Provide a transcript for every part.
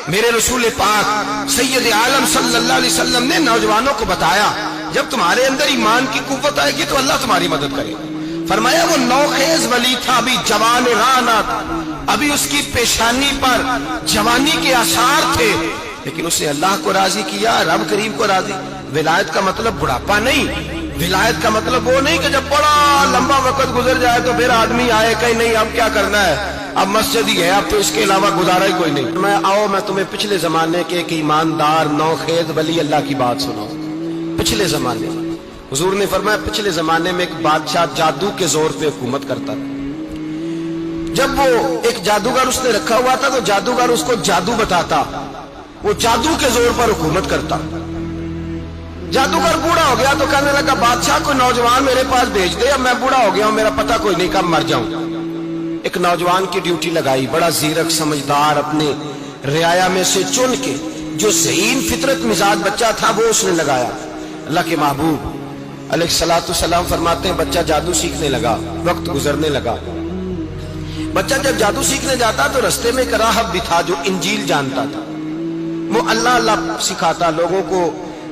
میرے رسول پاک سید عالم صلی اللہ علیہ وسلم نے نوجوانوں کو بتایا جب تمہارے اندر ایمان کی قوت آئے گی تو اللہ تمہاری مدد کرے. فرمایا وہ نوخیز ولی تھا، ابھی جوان رانا تھا، ابھی اس کی پیشانی پر جوانی کے آثار تھے، لیکن اس نے اللہ کو راضی کیا، رب کریم کو راضی. ولایت کا مطلب بڑھاپا نہیں، ولایت کا مطلب وہ نہیں کہ جب بڑا لمبا وقت گزر جائے تو پھر آدمی آئے کہ نہیں اب کیا کرنا ہے، اب مسجد ہی ہے، اب تو اس کے علاوہ گزارا ہی کوئی نہیں. میں تمہیں پچھلے زمانے کے ایک ایماندار نوخیز ولی اللہ کی بات سناؤں. پچھلے زمانے میں حضور نے فرمایا پچھلے زمانے میں ایک بادشاہ جادو کے زور پہ حکومت کرتا تھا. جب وہ ایک جادوگر اس نے رکھا ہوا تھا تو جادوگر اس کو جادو بتاتا، وہ جادو کے زور پر حکومت کرتا. جادوگر بوڑھا ہو گیا تو کہنے لگا بادشاہ کوئی نوجوان میرے پاس بھیج دے، اب میں بوڑھا ہو گیا ہوں، میرا پتہ کوئی نہیں کب مر جاؤں. ایک نوجوان کی ڈیوٹی لگائی، بڑا زیرک سمجھدار، اپنے رعایا میں سے چن کے جو ذہین فطرت مزاج بچہ تھا وہ اس نے لگایا. اللہ کے محبوب علیہ الصلوۃ والسلام فرماتے ہیں بچہ جادو سیکھنے لگا، وقت گزرنے لگا. بچہ جب جادو سیکھنے جاتا تو رستے میں ایک راہب بھی تھا جو انجیل جانتا تھا، وہ اللہ اللہ سکھاتا، لوگوں کو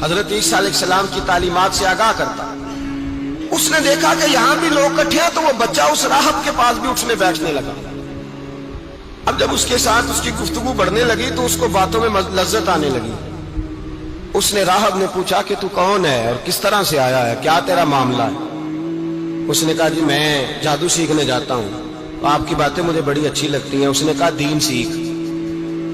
حضرت عیسیٰ علیہ السلام کی تعلیمات سے آگاہ کرتا. اس نے دیکھا کہ یہاں بھی لوگ اکٹھے ہیں تو وہ بچہ اس راہب کے پاس بھی اٹھنے بیٹھنے لگا. اب جب اس کے ساتھ اس کی گفتگو بڑھنے لگی تو اس کو باتوں میں لذت آنے لگی. اس نے راہب نے پوچھا کہ تو کون ہے اور کس طرح سے آیا ہے، کیا تیرا معاملہ ہے؟ اس نے کہا جی میں جادو سیکھنے جاتا ہوں، آپ کی باتیں مجھے بڑی اچھی لگتی ہیں. اس نے کہا دین سیکھ،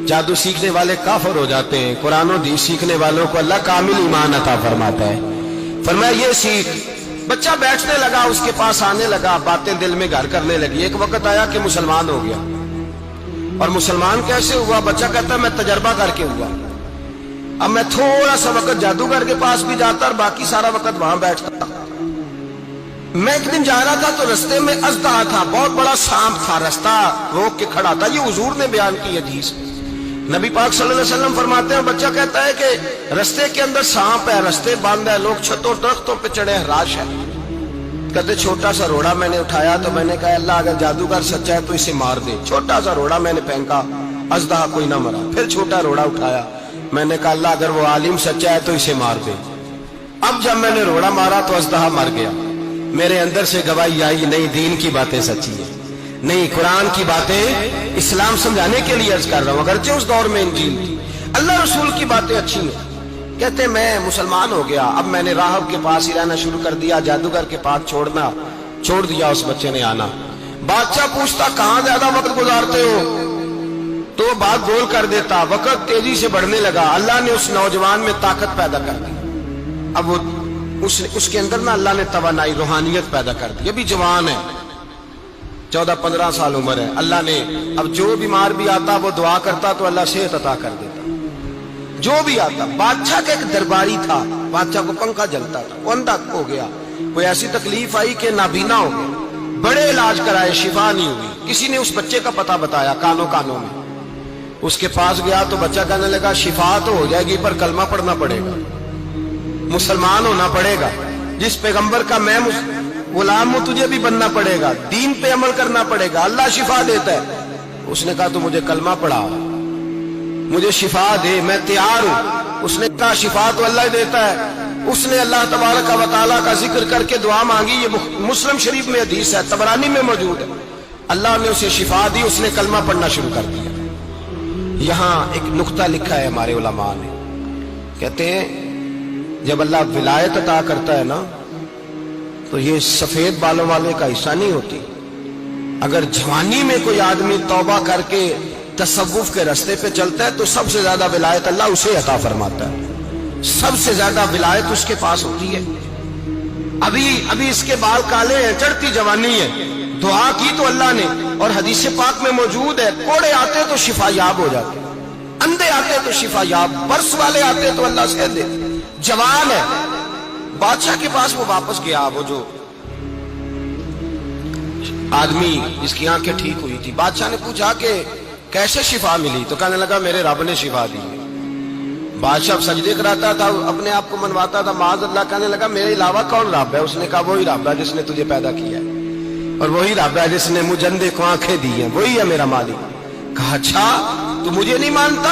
جادو سیکھنے والے کافر ہو جاتے ہیں، قرآن و حدیث سیکھنے والوں کو اللہ کامل ایمان عطا فرماتا ہے. فرمایا یہ سیکھ. بچہ بیٹھنے لگا، اس کے پاس آنے لگا، باتیں دل میں گھر کرنے لگی. ایک وقت آیا کہ مسلمان ہو گیا. اور مسلمان کیسے ہوا؟ بچہ کہتا ہے میں تجربہ کر کے ہوا. اب میں تھوڑا سا وقت جادوگر کے پاس بھی جاتا اور باقی سارا وقت وہاں بیٹھتا. میں ایک دن جا رہا تھا تو رستے میں اژدہا تھا، بہت بڑا سانپ تھا، رستہ روک کے کھڑا تھا. یہ حضور نے بیان کی حدیث. نبی پاک صلی اللہ علیہ وسلم فرماتے ہیں بچہ کہتا ہے کہ رستے کے اندر سانپ ہے، رستے بند ہے، لوگ چھتوں درختوں پہ چڑھے ہیں، راش ہے. کہتے چھوٹا سا روڑا میں نے اٹھایا تو میں نے کہا اللہ اگر جادوگر سچا ہے تو اسے مار دے. چھوٹا سا روڑا میں نے پھینکا، اژدہا کوئی نہ مرا. پھر چھوٹا روڑا اٹھایا، میں نے کہا اللہ اگر وہ عالم سچا ہے تو اسے مار دے. اب جب میں نے روڑا مارا تو اژدہا مر گیا. میرے اندر سے گواہی آئی نہیں دین کی باتیں سچی ہیں، نہیں قرآن کی باتیں اسلام سمجھانے کے لیے عرض کر رہا ہوں. اگرچہ اس دور میں انجیل تھی، اللہ رسول کی باتیں اچھی ہیں. کہتے میں مسلمان ہو گیا. اب میں نے راہب کے پاس ہی رہنا شروع کر دیا، جادوگر کے پاس چھوڑ دیا. اس بچے نے آنا. بادشاہ پوچھتا کہاں زیادہ وقت گزارتے ہو تو وہ بات گول کر دیتا. وقت تیزی سے بڑھنے لگا. اللہ نے اس نوجوان میں طاقت پیدا کر دی. اب وہ اس کے اندر نا اللہ نے توانائی روحانیت پیدا کر دی. ابھی جوان ہے، 14-15 سال عمر ہے. اللہ نے اب جو بیمار بھی آتا وہ دعا کرتا تو اللہ صحت عطا کر دیتا. جو بھی آتا. بادشاہ کا ایک درباری تھا، بادشاہ کو پنکھا جلتا تھا، وہ اندھا ہو گیا. کوئی ایسی تکلیف آئی کہ نابینا ہو گیا. بڑے علاج کرائے، شفا نہیں ہوئی. کسی نے اس بچے کا پتہ بتایا کانوں میں. اس کے پاس گیا تو بچہ کہنے لگا شفا تو ہو جائے گی پر کلمہ پڑھنا پڑے گا، مسلمان ہونا پڑے گا. جس پیغمبر کا میں غلام ہوں تجھے بھی بننا پڑے گا، دین پہ عمل کرنا پڑے گا. اللہ شفا دیتا ہے. اس نے کہا تو مجھے کلمہ پڑھا، مجھے شفا دے، میں تیار ہوں. اس نے کہا شفا تو اللہ دیتا ہے. اس نے اللہ تبارک و تعالیٰ کا ذکر کر کے دعا مانگی. یہ مسلم شریف میں حدیث ہے، طبرانی میں موجود ہے. اللہ نے اسے شفا دی، اس نے کلمہ پڑھنا شروع کر دیا. یہاں ایک نقطہ لکھا ہے ہمارے علماء نے، کہتے ہیں جب اللہ ولایت عطا کرتا ہے نا تو یہ سفید بالوں والے کا حصہ نہیں ہوتی. اگر جوانی میں کوئی آدمی توبہ کر کے تصوف کے رستے پہ چلتا ہے تو سب سے زیادہ ولایت اللہ اسے عطا فرماتا ہے. سب سے زیادہ ولایت اس کے پاس ہوتی ہے. ابھی اس کے بال کالے ہیں، چڑھتی جوانی ہے، دعا کی تو اللہ نے. اور حدیث پاک میں موجود ہے کوڑے آتے تو شفا یاب ہو جاتے، اندھے آتے تو شفا یاب، برس والے آتے تو اللہ سے دے. جوان ہے. بادشاہ کے پاس وہ واپس گیا، وہ جو آدمی جس کی آنکھیں ٹھیک ہوئی تھی. بادشاہ نے پوچھا کہ کیسے شفا ملی؟ تو کہنے لگا میرے رب نے شفا دی. بادشاہ سجدے کراتا تھا، اپنے آپ کو منواتا تھا معاذ اللہ. کہنے لگا میرے علاوہ کون رب ہے؟ اس نے کہا وہی رب ہے جس نے تجھے پیدا کیا ہے، اور وہی رب ہے جس نے مجھے اندھے کو آنکھیں دی ہیں، وہی ہے میرا مالک. کہا اچھا تو مجھے نہیں مانتا؟